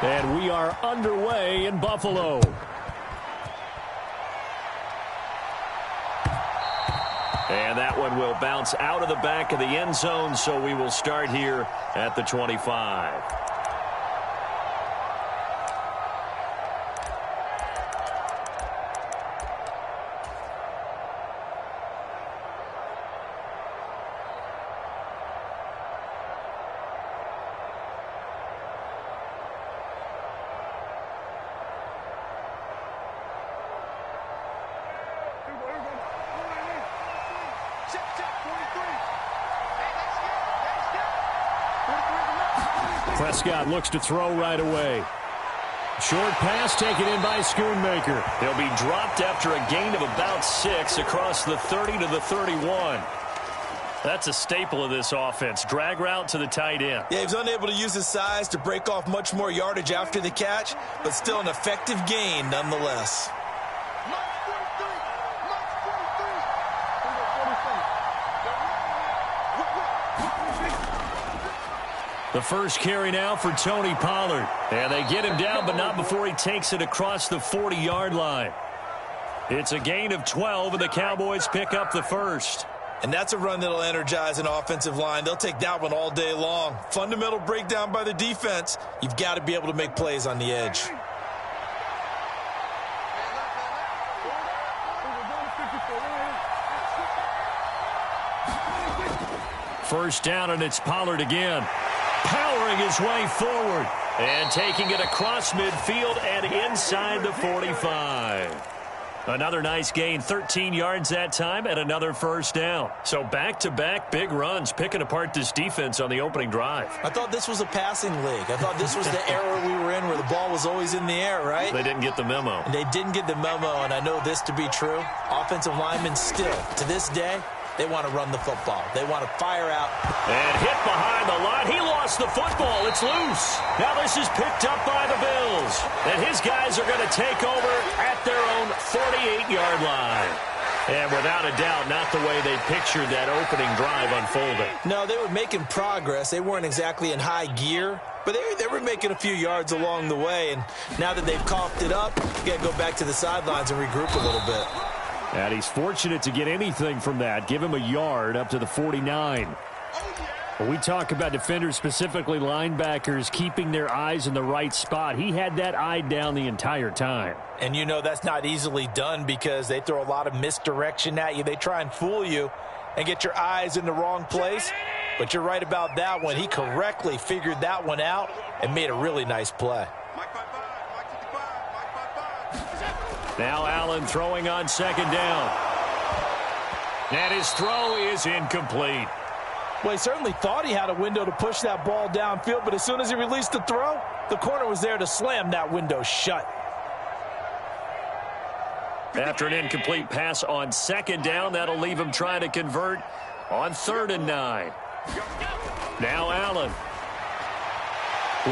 And we are underway in Buffalo. And that one will bounce out of the back of the end zone, so we will start here at the 25. Prescott looks to throw right away. Short pass taken in by Schoonmaker. He'll be dropped after a gain of about 6 across the 30 to the 31. That's a staple of this offense. Drag route to the tight end. Yeah, he was unable to use his size to break off much more yardage after the catch, but still an effective gain nonetheless. The first carry now for Tony Pollard. And they get him down, but not before he takes it across the 40-yard line. It's a gain of 12, and the Cowboys pick up the first. And that's a run that'll energize an offensive line. They'll take that one all day long. Fundamental breakdown by the defense. You've got to be able to make plays on the edge. First down, and it's Pollard again. Powering his way forward and taking it across midfield and inside the 45. Another nice gain, 13 yards that time, and another first down. So back-to-back big runs, picking apart this defense on the opening drive. I thought this was a passing league. I thought this was the era we were in where the ball was always in the air, right? They didn't get the memo. And they didn't get the memo, and I know this to be true. Offensive linemen still, to this day, they want to run the football. They want to fire out. And hit behind the line. He lost the football. It's loose. Now this is picked up by the Bills. And his guys are going to take over at their own 48-yard line. And without a doubt, not the way they pictured that opening drive unfolding. No, they were making progress. They weren't exactly in high gear, but they were making a few yards along the way. And now that they've coughed it up, you got to go back to the sidelines and regroup a little bit. And he's fortunate to get anything from that. Give him a yard up to the 49. When we talk about defenders, specifically linebackers, keeping their eyes in the right spot, he had that eye down the entire time. And you know that's not easily done because they throw a lot of misdirection at you. They try and fool you and get your eyes in the wrong place. But you're right about that one. He correctly figured that one out and made a really nice play. Now Allen throwing on second down. And his throw is incomplete. Well, he certainly thought he had a window to push that ball downfield, but as soon as he released the throw, the corner was there to slam that window shut. After an incomplete pass on second down, that'll leave him trying to convert on 3rd and 9. Now Allen.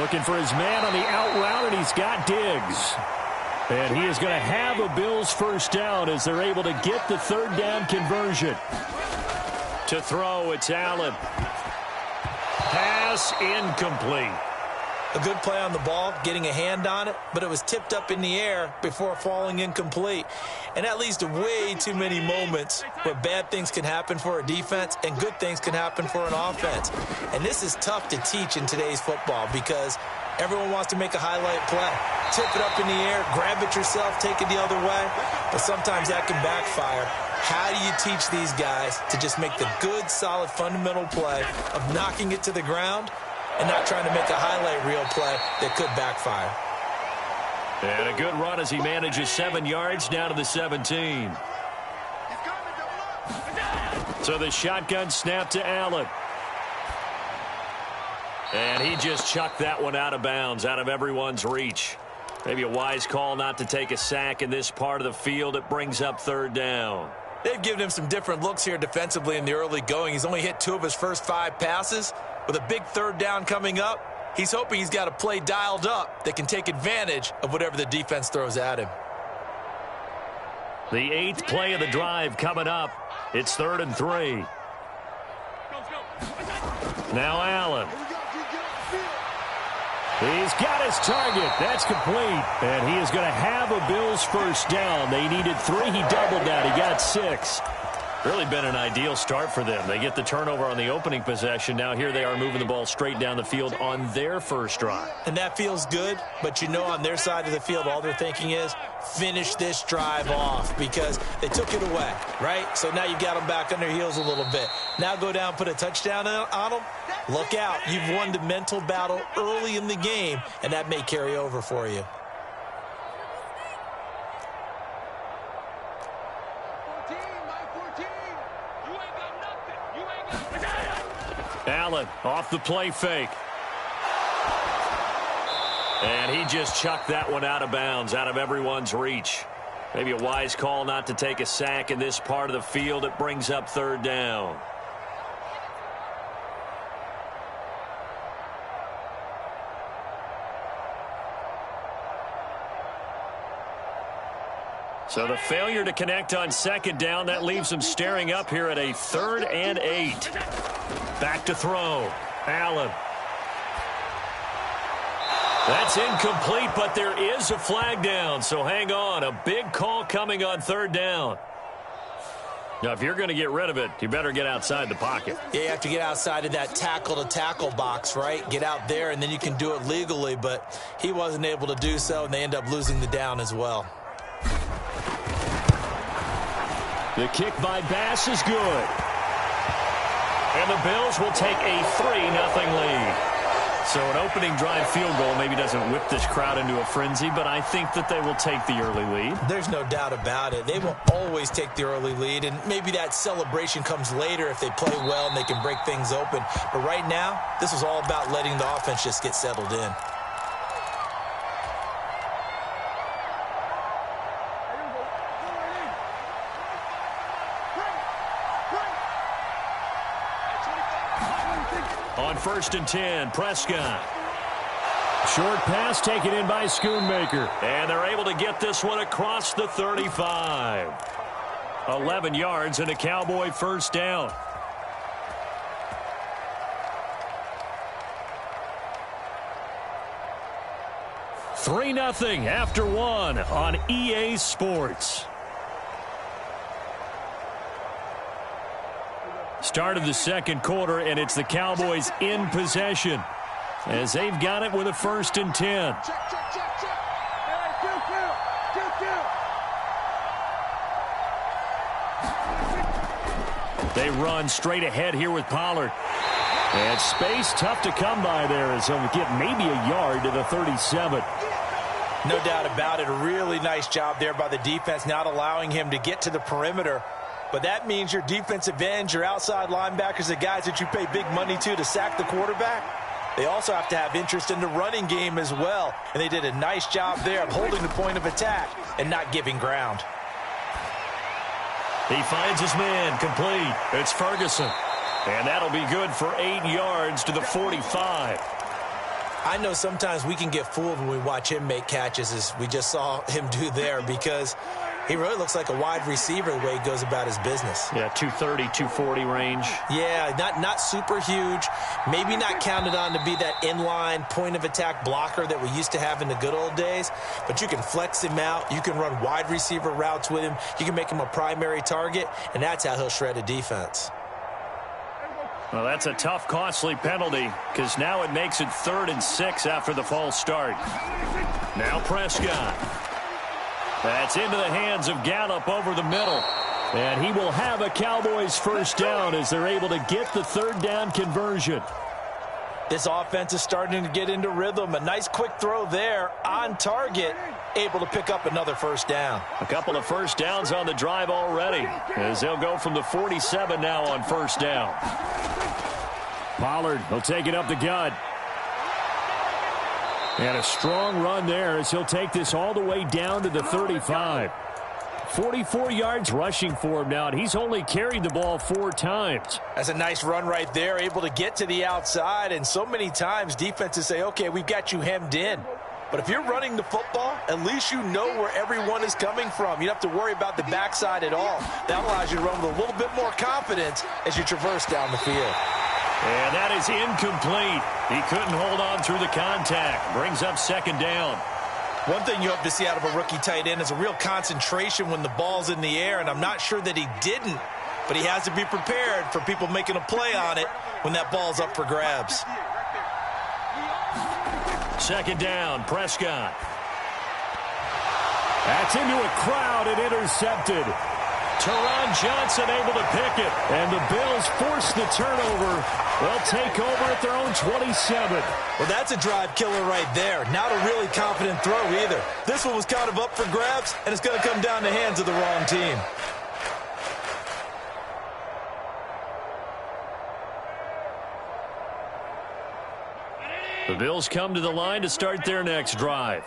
Looking for his man on the out route, and he's got Diggs. And he is going to have a Bills first down as they're able to get the 3rd down conversion. To throw, it's Allen. Pass incomplete. A good play on the ball, getting a hand on it, but it was tipped up in the air before falling incomplete. And that leads to way too many moments where bad things can happen for a defense and good things can happen for an offense. And this is tough to teach in today's football because everyone wants to make a highlight play. Tip it up in the air, grab it yourself, take it the other way. But sometimes that can backfire. How do you teach these guys to just make the good, solid, fundamental play of knocking it to the ground and not trying to make a highlight reel play that could backfire? And a good run as he manages 7 yards down to the 17. So the shotgun snap to Allen. And he just chucked that one out of bounds, out of everyone's reach. Maybe a wise call not to take a sack in this part of the field. It brings up 3rd down. They've given him some different looks here defensively in the early going. He's only hit 2 of his first 5 passes. With a big 3rd down coming up, he's hoping he's got a play dialed up that can take advantage of whatever the defense throws at him. The 8th play of the drive coming up. It's 3rd and 3. Now Allen. He's got his target. That's complete. And he is going to have a Bills first down. They needed 3. He doubled that. He got 6. Really been an ideal start for them. They get the turnover on the opening possession. Now here they are moving the ball straight down the field on their first drive. And that feels good, but you know on their side of the field all they're thinking is finish this drive off because they took it away, right? So now you got them back on their heels a little bit. Now go down, put a touchdown on them. Look out. You've won the mental battle early in the game, and that may carry over for you. Allen off the play fake. And he just chucked that one out of bounds, out of everyone's reach. Maybe a wise call not to take a sack in this part of the field. It brings up third down. So the failure to connect on second down, that leaves them staring up here at a 3rd and 8. Back to throw. Allen. That's incomplete, but there is a flag down, so hang on. A big call coming on third down. Now, if you're going to get rid of it, you better get outside the pocket. Yeah, you have to get outside of that tackle-to-tackle box, right? Get out there, and then you can do it legally, but he wasn't able to do so, and they end up losing the down as well. The kick by Bass is good. And the Bills will take a 3-0 lead. So an opening drive field goal maybe doesn't whip this crowd into a frenzy, but I think that they will take the early lead. There's no doubt about it. They will always take the early lead, and maybe that celebration comes later if they play well and they can break things open. But right now, this is all about letting the offense just get settled in. On 1st and 10, Prescott. Short pass taken in by Schoonmaker. And they're able to get this one across the 35. 11 yards and a Cowboy first down. Three 0 after 1 on EA Sports. Start of the second quarter, and it's the Cowboys in possession as they've got it with a 1st and 10. They run straight ahead here with Pollard. And space tough to come by there as they'll get maybe a yard to the 37. No doubt about it. A really nice job there by the defense, not allowing him to get to the perimeter. But that means your defensive ends, your outside linebackers, the guys that you pay big money to sack the quarterback, they also have to have interest in the running game as well. And they did a nice job there of holding the point of attack and not giving ground. He finds his man complete. It's Ferguson. And that'll be good for 8 yards to the 45. I know sometimes we can get fooled when we watch him make catches, as we just saw him do there, because he really looks like a wide receiver the way he goes about his business. Yeah, 230, 240 range. Yeah, not super huge. Maybe not counted on to be that inline point-of-attack blocker that we used to have in the good old days. But you can flex him out. You can run wide receiver routes with him. You can make him a primary target, and that's how he'll shred a defense. Well, that's a tough, costly penalty because now it makes it 3rd and 6 after the false start. Now Prescott. That's into the hands of Gallup over the middle. And he will have a Cowboys first down as they're able to get the 3rd down conversion. This offense is starting to get into rhythm. A nice quick throw there on target, able to pick up another first down. A couple of first downs on the drive already as they'll go from the 47 now on first down. Pollard will take it up the gut. And a strong run there as he'll take this all the way down to the 35. 44 yards rushing for him now, and he's only carried the ball 4 times. That's a nice run right there, able to get to the outside, and so many times defenses say, okay, we've got you hemmed in. But if you're running the football, at least you know where everyone is coming from. You don't have to worry about the backside at all. That allows you to run with a little bit more confidence as you traverse down the field. And that is incomplete. He couldn't hold on through the contact. Brings up second down. One thing you hope to see out of a rookie tight end is a real concentration when the ball's in the air, and I'm not sure that he didn't, but he has to be prepared for people making a play on it when that ball's up for grabs. Second down, Prescott. That's into a crowd and intercepted. Teron Johnson able to pick it. And the Bills force the turnover. They'll take over at their own 27. Well, that's a drive killer right there. Not a really confident throw either. This one was kind of up for grabs, and it's going to come down the hands of the wrong team. The Bills come to the line to start their next drive.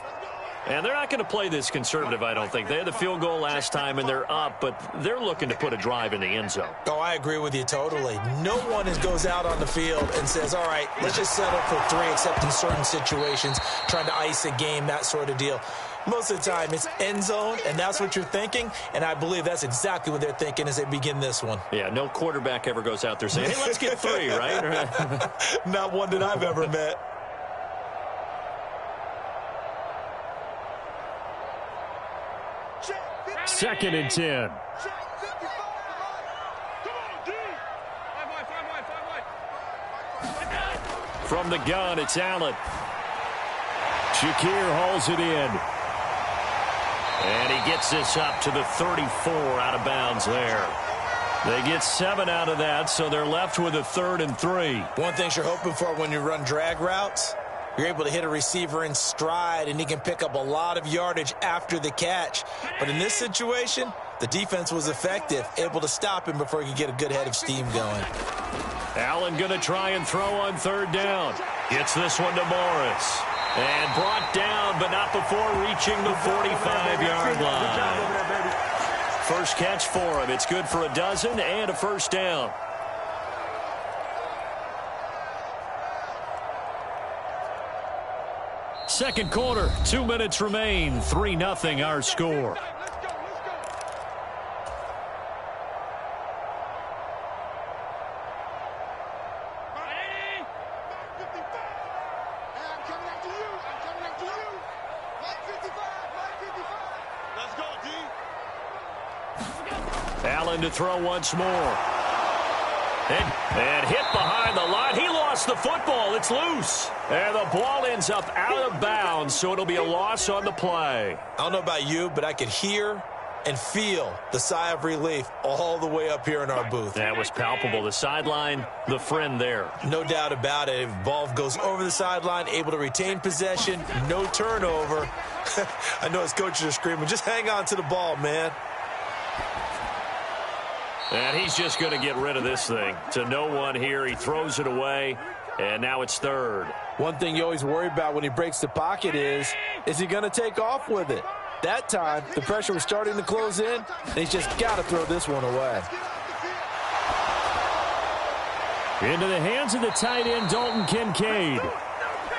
And they're not going to play this conservative, I don't think. They had the field goal last time, and they're up, but they're looking to put a drive in the end zone. Oh, I agree with you totally. No one goes out on the field and says, all right, let's just settle for 3, except in certain situations, trying to ice a game, that sort of deal. Most of the time, it's end zone, and that's what you're thinking, and I believe that's exactly what they're thinking as they begin this one. Yeah, no quarterback ever goes out there saying, hey, let's get 3, right? Not one that I've ever met. Second and 10. From the gun, it's Allen. Shakir hauls it in. And he gets this up to the 34 out of bounds there. They get 7 out of that, so they're left with a 3rd and 3. One thing you're hoping for when you run drag routes, you're able to hit a receiver in stride, and he can pick up a lot of yardage after the catch. But in this situation, the defense was effective, able to stop him before he could get a good head of steam going. Allen going to try and throw on 3rd down. Gets this one to Morris. And brought down, but not before reaching the 45-yard line. First catch for him. It's good for a dozen and a first down. Second quarter, 2 minutes remain. 3-0 our score. Allen to throw once more. And hit behind the line. He lost the football. It's loose. And the ball ends up out of bounds, so it'll be a loss on the play. I don't know about you, but I could hear and feel the sigh of relief all the way up here in our booth. That was palpable. The sideline, the friend there. No doubt about it. If ball goes over the sideline, able to retain possession, no turnover. I know his coaches are screaming, just hang on to the ball, man. And he's just going to get rid of this thing. To no one here. He throws it away, and now it's 3rd. One thing you always worry about when he breaks the pocket is he going to take off with it? That time, the pressure was starting to close in, and he's just got to throw this one away. Into the hands of the tight end, Dalton Kincaid.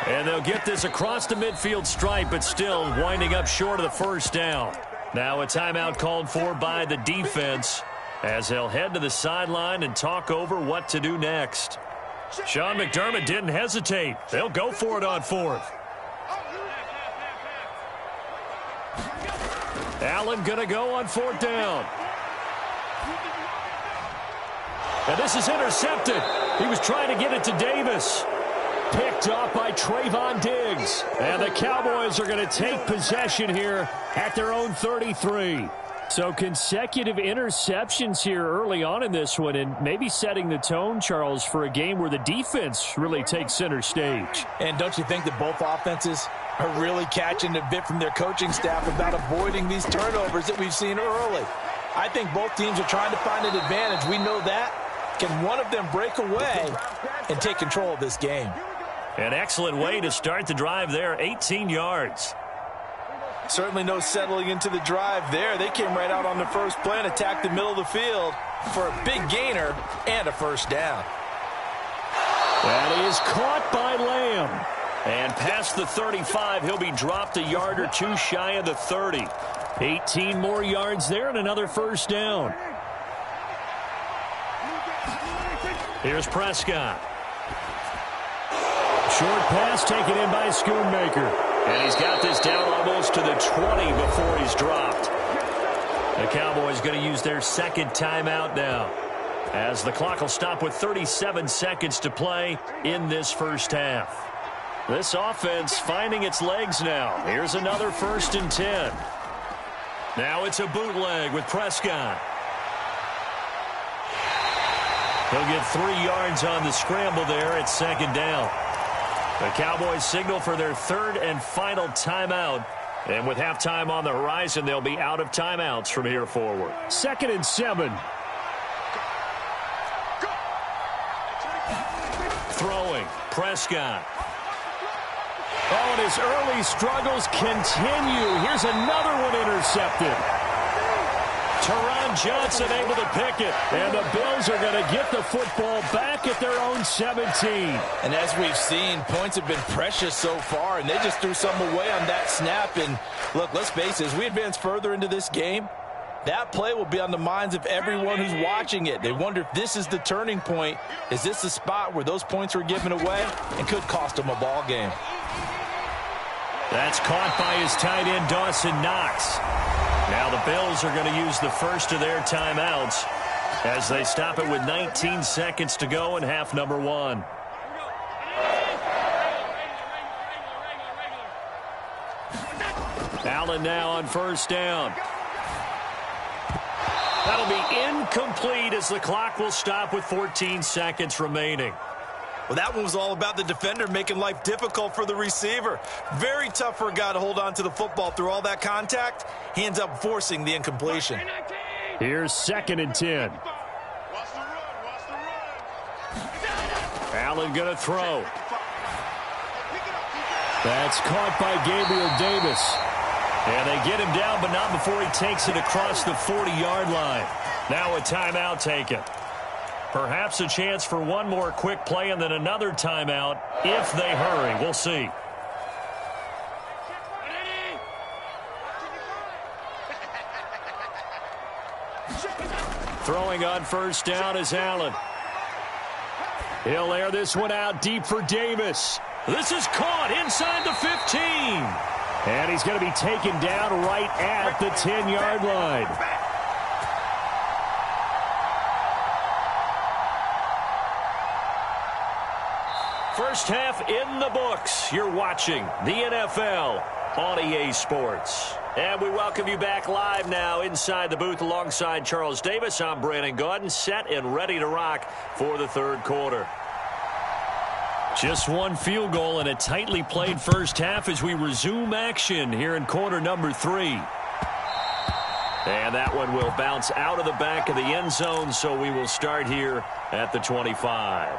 And they'll get this across the midfield stripe, but still winding up short of the first down. Now a timeout called for by the defense, as they'll head to the sideline and talk over what to do next. Sean McDermott didn't hesitate. They'll go for it on 4th. Allen going to go on 4th down. And this is intercepted. He was trying to get it to Davis. Picked off by Trayvon Diggs. And the Cowboys are going to take possession here at their own 33. So consecutive interceptions here early on in this one, and maybe setting the tone, Charles, for a game where the defense really takes center stage. And don't you think that both offenses are really catching a bit from their coaching staff about avoiding these turnovers that we've seen early? I think both teams are trying to find an advantage. We know that. Can one of them break away and take control of this game? An excellent way to start the drive there, 18 yards. Certainly no settling into the drive there. They came right out on the first play and attacked the middle of the field for a big gainer and a first down. That is caught by Lamb. And past the 35, he'll be dropped a yard or two shy of the 30. 18 more yards there and another first down. Here's Prescott. Short pass taken in by Schoonmaker. And he's got this down almost to the 20 before he's dropped. The Cowboys going to use their second timeout now, as the clock will stop with 37 seconds to play in this first half. This offense finding its legs now. Here's another 1st and 10. Now it's a bootleg with Prescott. He'll get 3 yards on the scramble there at 2nd down. The Cowboys signal for their 3rd and final timeout. And with halftime on the horizon, they'll be out of timeouts from here forward. 2nd and 7. Throwing, Prescott. Oh, and his early struggles continue. Here's another one intercepted. Teron Johnson able to pick it. And the Bills are going to get the football back at their own 17. And as we've seen, points have been precious so far, and they just threw some away on that snap. And look, let's face it, as we advance further into this game, that play will be on the minds of everyone who's watching it. They wonder if this is the turning point. Is this the spot where those points were given away and could cost them a ball game? That's caught by his tight end, Dawson Knox. Now the Bills are going to use the first of their timeouts as they stop it with 19 seconds to go in half number 1. Allen now on 1st down. That'll be incomplete as the clock will stop with 14 seconds remaining. Well, that one was all about the defender making life difficult for the receiver. Very tough for a guy to hold on to the football through all that contact. He ends up forcing the incompletion. Here's 2nd and 10. Allen going to throw. That's caught by Gabriel Davis. And they get him down, but not before he takes it across the 40-yard line. Now a timeout taken. Perhaps a chance for one more quick play and then another timeout if they hurry. We'll see. Throwing on 1st down is Allen. He'll air this one out deep for Davis. This is caught inside the 15. And he's going to be taken down right at the 10-yard line. First half in the books. You're watching the NFL on EA Sports. And we welcome you back live now inside the booth alongside Charles Davis. I'm Brandon Gaudin, set and ready to rock for the 3rd quarter. Just one field goal in a tightly played first half as we resume action here in quarter number 3. And that one will bounce out of the back of the end zone, so we will start here at the 25.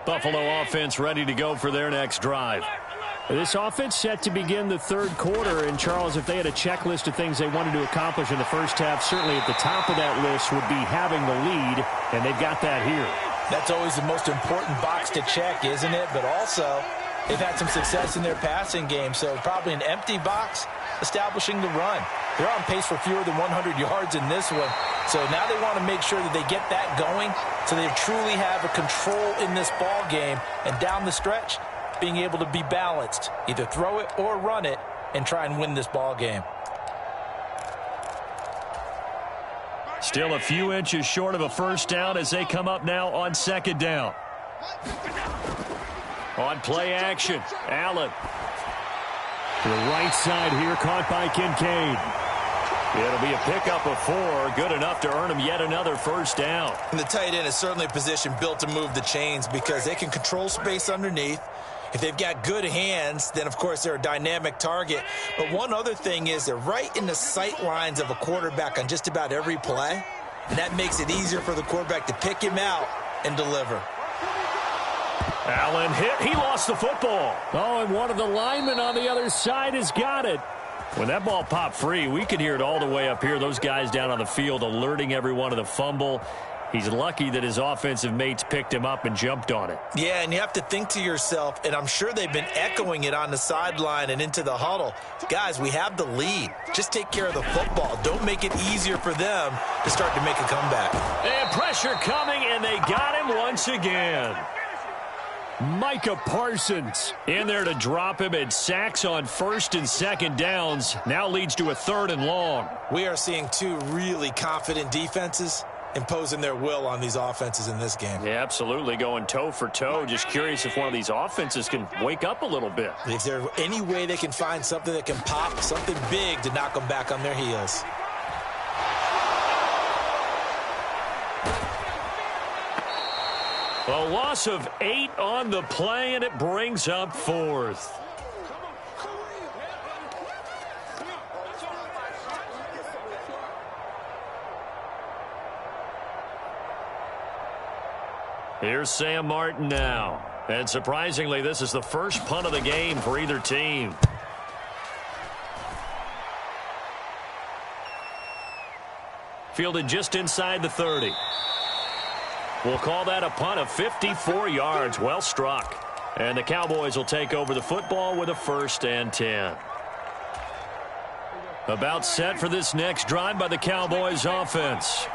Buffalo offense ready to go for their next drive. This offense set to begin the 3rd quarter, and Charles, if they had a checklist of things they wanted to accomplish in the first half, certainly at the top of that list would be having the lead, and they've got that here. That's always the most important box to check, isn't it? But also, they've had some success in their passing game, so probably an empty box establishing the run. They're on pace for fewer than 100 yards in this one, so now they want to make sure that they get that going so they truly have a control in this ball game, and down the stretch, being able to be balanced, either throw it or run it, and try and win this ball game. Still a few inches short of a first down as they come up now on 2nd down. On play action, Allen. To the right side here, caught by Kincaid. It'll be a pickup of 4, good enough to earn him yet another first down. And the tight end is certainly a position built to move the chains because they can control space underneath. If they've got good hands, then, of course, they're a dynamic target. But one other thing is they're right in the sight lines of a quarterback on just about every play, and that makes it easier for the quarterback to pick him out and deliver. Allen hit. He lost the football. Oh, and one of the linemen on the other side has got it. When that ball popped free, we could hear it all the way up here. Those guys down on the field alerting everyone of the fumble. He's lucky that his offensive mates picked him up and jumped on it. Yeah, and you have to think to yourself, and I'm sure they've been echoing it on the sideline and into the huddle. Guys, we have the lead. Just take care of the football. Don't make it easier for them to start to make a comeback. And pressure coming, and they got him once again. Micah Parsons in there to drop him, and sacks on first and second downs. Now leads to a 3rd and long. We are seeing two really confident defenses imposing their will on these offenses in this game. Yeah, absolutely, going toe for toe. Just curious if one of these offenses can wake up a little bit. Is there any way they can find something that can pop, something big to knock them back on their heels? A loss of 8 on the play, and it brings up 4th. Here's Sam Martin now. And surprisingly, this is the first punt of the game for either team. Fielded just inside the 30. We'll call that a punt of 54 yards. Well struck. And the Cowboys will take over the football with a 1st and 10. About set for this next drive by the Cowboys offense.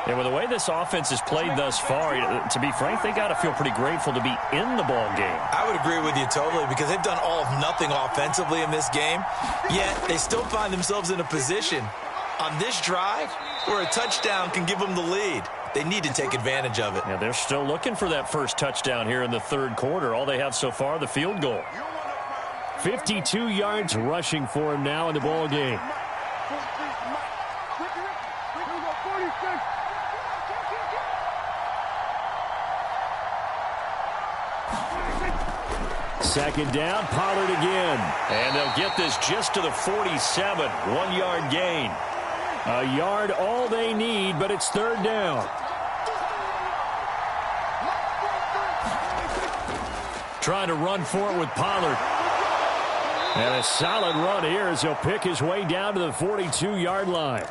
And with the way this offense has played thus far, to be frank, they got to feel pretty grateful to be in the ball game. I would agree with you totally, because they've done all of nothing offensively in this game, yet they still find themselves in a position on this drive where a touchdown can give them the lead. They need to take advantage of it. Yeah, they're still looking for that first touchdown here in the 3rd quarter. All they have so far, the field goal. 52 yards rushing for him now in the ball game. Second down, Pollard again. And they'll get this just to the 47. 1-yard gain. A yard all they need, but it's 3rd down. Trying to run for it with Pollard. And a solid run here as he'll pick his way down to the 42-yard line.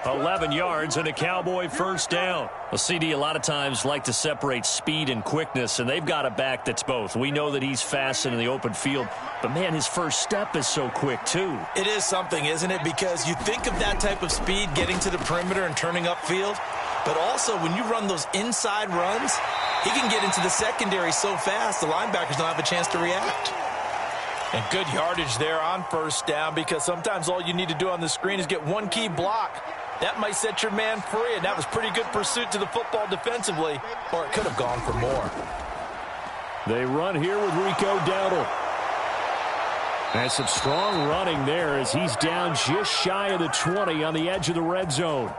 11 yards and a Cowboy 1st down. Well, CD a lot of times like to separate speed and quickness, and they've got a back that's both. We know that he's fast in the open field, but, man, his first step is so quick, too. It is something, isn't it? Because you think of that type of speed getting to the perimeter and turning upfield, but also when you run those inside runs, he can get into the secondary so fast the linebackers don't have a chance to react. And good yardage there on 1st down, because sometimes all you need to do on the screen is get one key block. That might set your man free, and that was pretty good pursuit to the football defensively, or it could have gone for more. They run here with Rico Dowdle. And some strong running there as he's down just shy of the 20 on the edge of the red zone.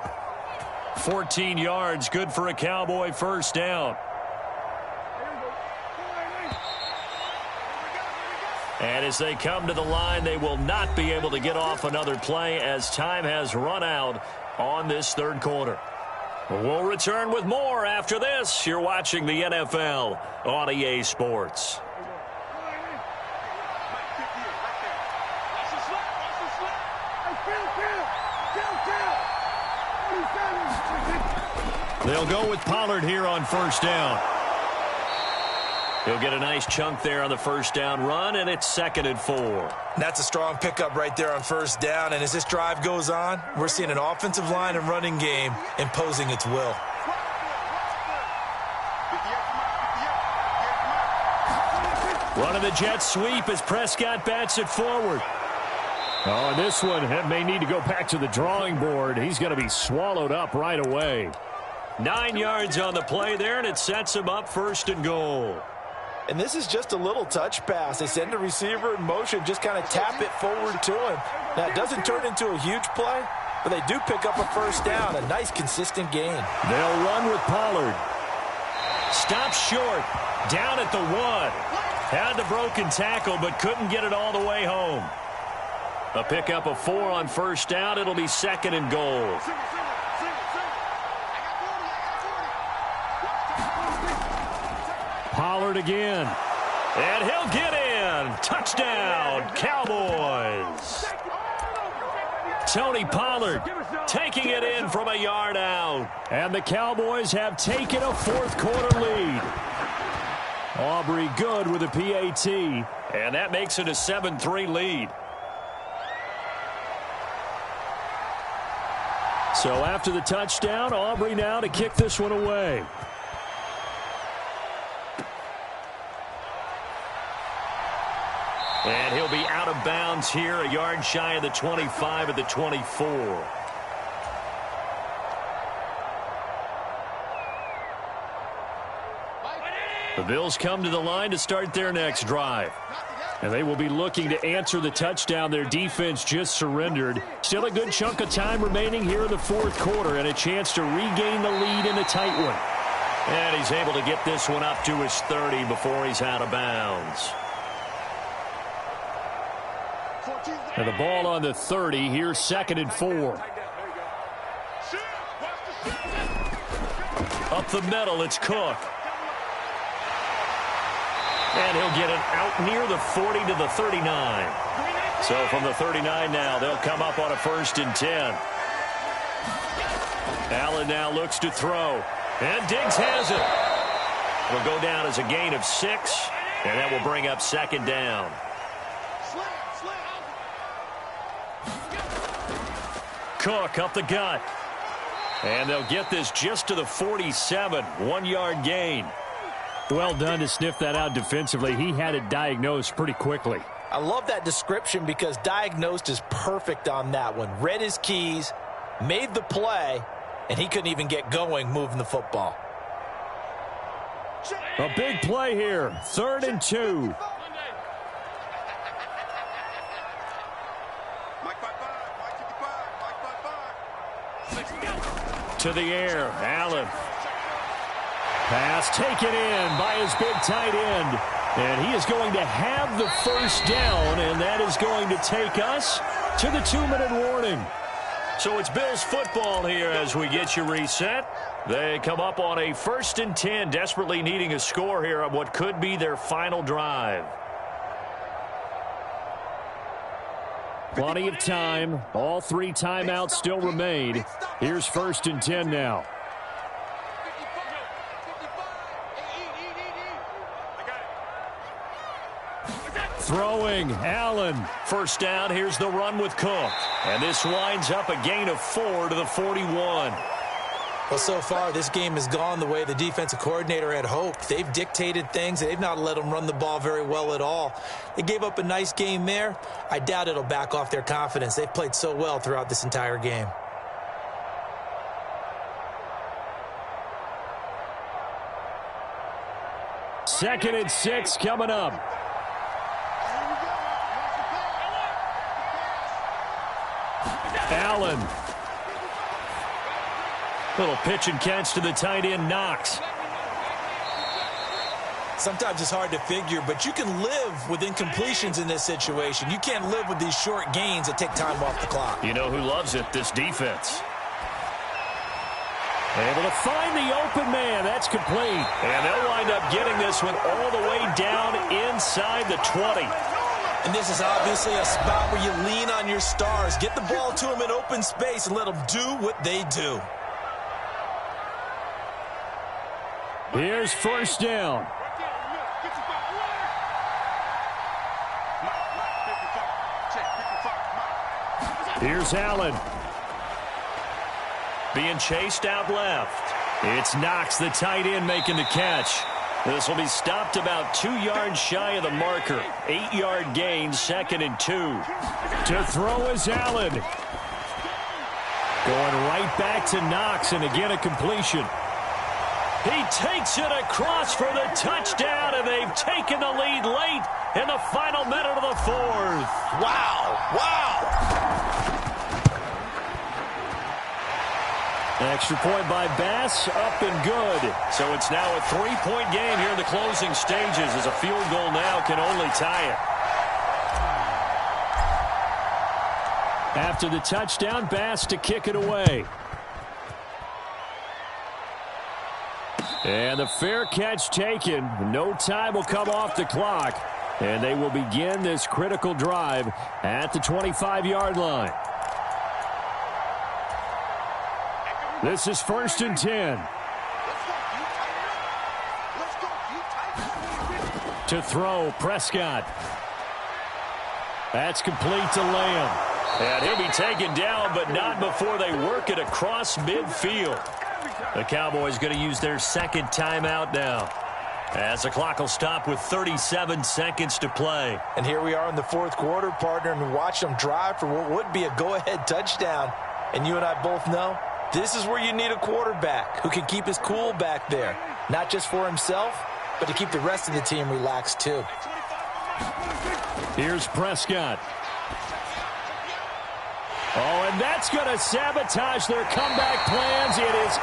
14 yards, good for a Cowboy 1st down. And as they come to the line, they will not be able to get off another play as time has run out on this 3rd quarter. We'll return with more after this. You're watching the NFL on EA Sports. They'll go with Pollard here on 1st down. He'll get a nice chunk there on the 1st down run, and it's 2nd and 4. That's a strong pickup right there on 1st down, and as this drive goes on, we're seeing an offensive line and running game imposing its will. Running the jet sweep as Prescott bats it forward. Oh, and this one may need to go back to the drawing board. He's going to be swallowed up right away. 9 yards on the play there, and it sets him up 1st and goal. And this is just a little touch pass. They send the receiver in motion, just kind of tap it forward to him. Now, it doesn't turn into a huge play, but they do pick up a 1st down, a nice, consistent gain. They'll run with Pollard. Stops short, down at the 1. Had the broken tackle, but couldn't get it all the way home. A pickup of 4 on 1st down. It'll be 2nd and goal. Pollard again. And he'll get in. Touchdown, Cowboys. Tony Pollard taking it in from a yard out. And the Cowboys have taken a fourth-quarter lead. Aubrey good with a PAT. And that makes it a 7-3 lead. So after the touchdown, Aubrey now to kick this one away. And he'll be out of bounds here, a yard shy of the 25 at the 24. The Bills come to the line to start their next drive. And they will be looking to answer the touchdown their defense just surrendered. Still a good chunk of time remaining here in the fourth quarter and a chance to regain the lead in a tight one. And he's able to get this one up to his 30 before he's out of bounds. And the ball on the 30. Here's 2nd and 4. Up the middle, it's Cook. And he'll get it out near the 40 to the 39. So from the 39 now, they'll come up on a 1st and 10. Allen now looks to throw. And Diggs has it. It'll go down as a gain of 6. And that will bring up 2nd down. Cook up the gut. And they'll get this just to the 47. 1-yard gain. Well done to sniff that out defensively. He had it diagnosed pretty quickly. I love that description because diagnosed is perfect on that one. Read his keys, made the play, and he couldn't even get going moving the football. A big play here. 3rd and 2. To the air, Allen. Pass taken in by his big tight end. And he is going to have the first down, and that is going to take us to the 2-minute warning. So it's Bills football here as we get you reset. They come up on a 1st and 10, desperately needing a score here on what could be their final drive. Plenty of time. All 3 timeouts still remain. Here's 1st and 10 now. Throwing, Allen. First down, here's the run with Cook. And this winds up a gain of 4 to the 41. Well, so far, this game has gone the way the defensive coordinator had hoped. They've dictated things. They've not let them run the ball very well at all. They gave up a nice game there. I doubt it'll back off their confidence. They've played so well throughout this entire game. Second and 6 coming up. Allen. Little pitch and catch to the tight end, Knox. Sometimes it's hard to figure, but you can live with incompletions in this situation. You can't live with these short gains that take time off the clock. You know who loves it? This defense. Able to find the open man. That's complete. And they'll wind up getting this one all the way down inside the 20. And this is obviously a spot where you lean on your stars. Get the ball to them in open space and let them do what they do. Here's 1st down. Here's Allen. Being chased out left. It's Knox, the tight end, making the catch. This will be stopped about 2 yards shy of the marker. 8-yard gain, 2nd and 2. To throw is Allen. Going right back to Knox, and again a completion. He takes it across for the touchdown, and they've taken the lead late in the final minute of the 4th. Wow, wow. Extra point by Bass, up and good. So it's now a 3-point game here in the closing stages as a field goal now can only tie it. After the touchdown, Bass to kick it away. And the fair catch taken. No time will come off the clock. And they will begin this critical drive at the 25-yard line. This is 1st and 10. To throw, Prescott. That's complete to Lamb. And he'll be taken down, but not before they work it across midfield. The Cowboys going to use their second timeout now, as the clock will stop with 37 seconds to play. And here we are in the fourth quarter, partner, and watch them drive for what would be a go-ahead touchdown. And you and I both know this is where you need a quarterback who can keep his cool back there, not just for himself, but to keep the rest of the team relaxed too. Here's Prescott. Oh, and that's going to sabotage their comeback plans. It is